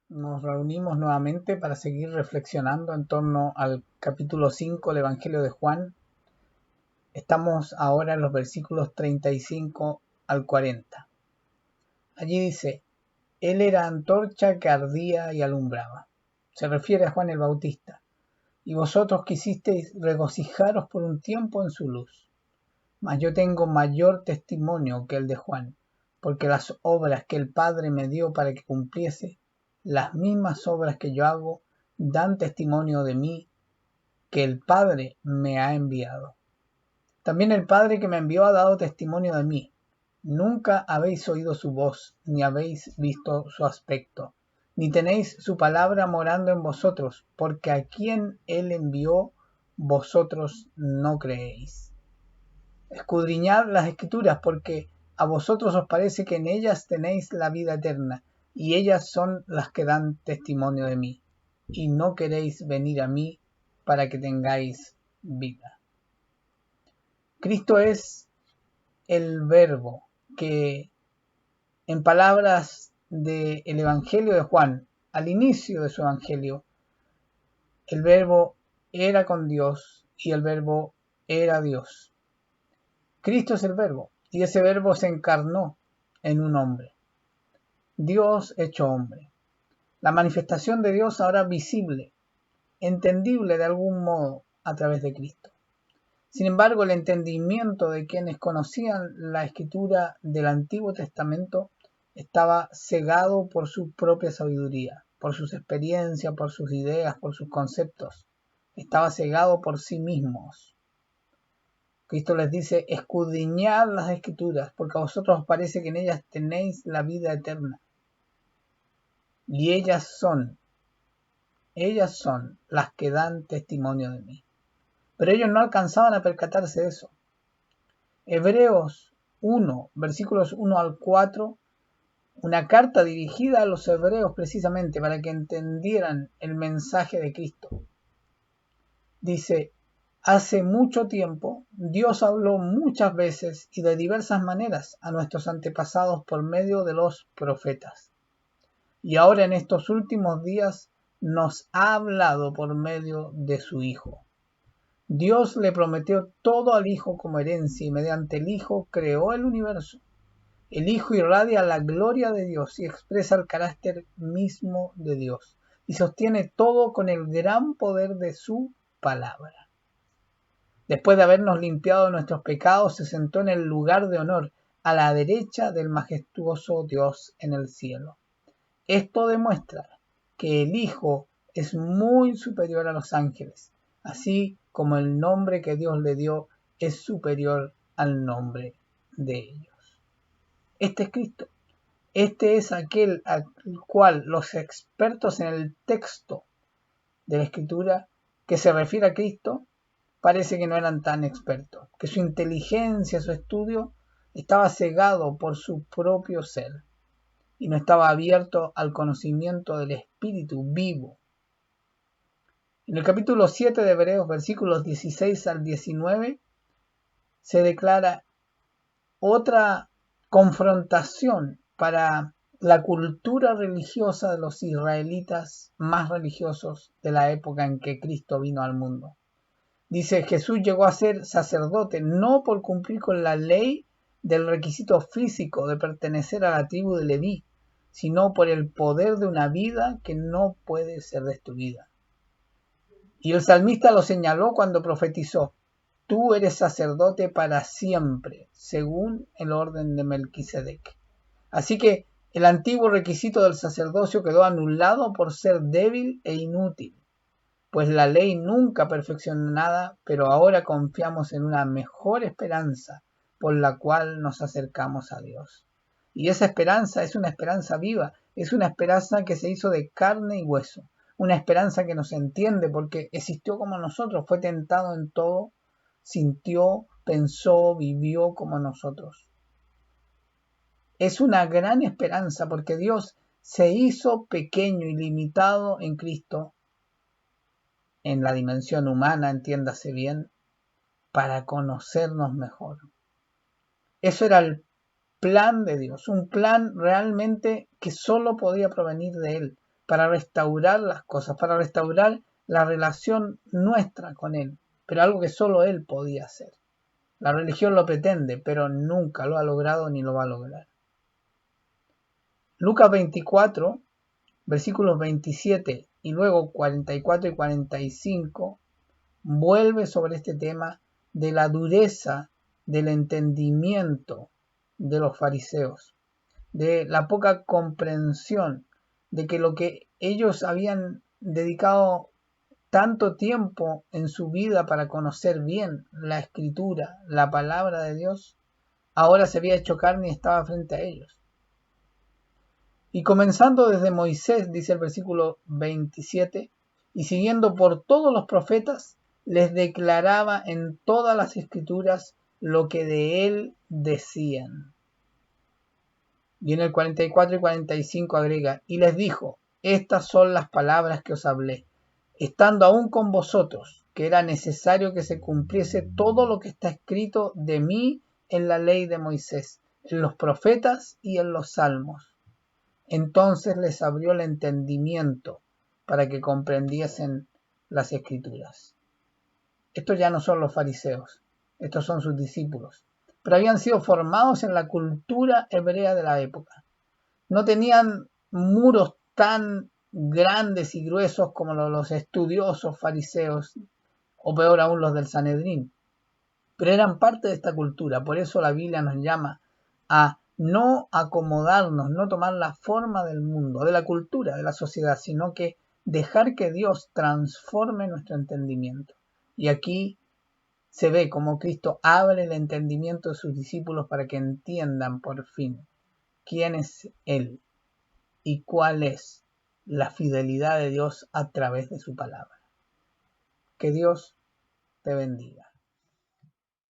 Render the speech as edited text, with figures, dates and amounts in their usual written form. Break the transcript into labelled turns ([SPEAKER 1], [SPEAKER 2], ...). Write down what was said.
[SPEAKER 1] Nos reunimos nuevamente para seguir reflexionando en torno al capítulo 5 del Evangelio de Juan. Estamos ahora en los versículos 35 al 40. Allí dice: Él era antorcha que ardía y alumbraba. Se refiere a Juan el Bautista. Y vosotros quisisteis regocijaros por un tiempo en su luz. Mas yo tengo mayor testimonio que el de Juan, porque las obras que el Padre me dio para que cumpliese, las mismas obras que yo hago, dan testimonio de mí, que el Padre me ha enviado. También el Padre que me envió ha dado testimonio de mí. Nunca habéis oído su voz, ni habéis visto su aspecto, ni tenéis su palabra morando en vosotros, porque a quien él envió, vosotros no creéis. Escudriñad las Escrituras, porque a vosotros os parece que en ellas tenéis la vida eterna, y ellas son las que dan testimonio de mí, y no queréis venir a mí para que tengáis vida. Cristo es el Verbo que, en palabras del Evangelio de Juan, al inicio de su Evangelio, el Verbo era con Dios y el Verbo era Dios. Cristo es el Verbo, y ese Verbo se encarnó en un hombre. Dios hecho hombre. La manifestación de Dios ahora visible, entendible de algún modo a través de Cristo. Sin embargo, el entendimiento de quienes conocían la escritura del Antiguo Testamento estaba cegado por su propia sabiduría, por sus experiencias, por sus ideas, por sus conceptos. Estaba cegado por sí mismos. Cristo les dice: escudriñad las Escrituras, porque a vosotros os parece que en ellas tenéis la vida eterna. Y ellas son las que dan testimonio de mí. Pero ellos no alcanzaban a percatarse de eso. Hebreos 1, versículos 1 al 4, una carta dirigida a los hebreos precisamente para que entendieran el mensaje de Cristo. Dice: hace mucho tiempo Dios habló muchas veces y de diversas maneras a nuestros antepasados por medio de los profetas. Y ahora en estos últimos días nos ha hablado por medio de su Hijo. Dios le prometió todo al Hijo como herencia y mediante el Hijo creó el universo. El Hijo irradia la gloria de Dios y expresa el carácter mismo de Dios y sostiene todo con el gran poder de su palabra. Después de habernos limpiado nuestros pecados, se sentó en el lugar de honor a la derecha del majestuoso Dios en el cielo. Esto demuestra que el Hijo es muy superior a los ángeles, así como el nombre que Dios le dio es superior al nombre de ellos. Este es Cristo. Este es aquel al cual los expertos en el texto de la Escritura que se refiere a Cristo parece que no eran tan expertos, que su inteligencia, su estudio estaba cegado por su propio ser y no estaba abierto al conocimiento del Espíritu vivo. En el capítulo 7 de Hebreos, versículos 16 al 19, se declara otra confrontación para la cultura religiosa de los israelitas más religiosos de la época en que Cristo vino al mundo. Dice: Jesús llegó a ser sacerdote no por cumplir con la ley del requisito físico de pertenecer a la tribu de Leví, sino por el poder de una vida que no puede ser destruida. Y el salmista lo señaló cuando profetizó: tú eres sacerdote para siempre, según el orden de Melquisedec. Así que el antiguo requisito del sacerdocio quedó anulado por ser débil e inútil, pues la ley nunca perfeccionó nada, pero ahora confiamos en una mejor esperanza por la cual nos acercamos a Dios. Y esa esperanza es una esperanza viva, es una esperanza que se hizo de carne y hueso, una esperanza que nos entiende porque existió como nosotros, fue tentado en todo, sintió, pensó, vivió como nosotros. Es una gran esperanza porque Dios se hizo pequeño y limitado en Cristo, en la dimensión humana, entiéndase bien, para conocernos mejor. Eso era el plan de Dios, un plan realmente que solo podía provenir de Él, para restaurar las cosas, para restaurar la relación nuestra con Él, pero algo que solo Él podía hacer. La religión lo pretende, pero nunca lo ha logrado ni lo va a lograr. Lucas 24, versículos 27 y luego 44 y 45, vuelve sobre este tema de la dureza del entendimiento de los fariseos, de la poca comprensión, de que lo que ellos habían dedicado tanto tiempo en su vida para conocer bien la escritura, la palabra de Dios, ahora se había hecho carne y estaba frente a ellos. Y comenzando desde Moisés, dice el versículo 27, y siguiendo por todos los profetas, les declaraba en todas las escrituras lo que de él decían. Y en el 44 y 45 agrega, y les dijo, estas son las palabras que os hablé, estando aún con vosotros, que era necesario que se cumpliese todo lo que está escrito de mí en la ley de Moisés, en los profetas y en los salmos. Entonces les abrió el entendimiento para que comprendiesen las escrituras. Estos ya no son los fariseos, estos son sus discípulos, pero habían sido formados en la cultura hebrea de la época. No tenían muros tan grandes y gruesos como los estudiosos fariseos, o peor aún los del Sanedrín, pero eran parte de esta cultura. Por eso la Biblia nos llama a no acomodarnos, no tomar la forma del mundo, de la cultura, de la sociedad, sino que dejar que Dios transforme nuestro entendimiento. Y aquí se ve cómo Cristo abre el entendimiento de sus discípulos para que entiendan por fin quién es Él y cuál es la fidelidad de Dios a través de su palabra. Que Dios te bendiga.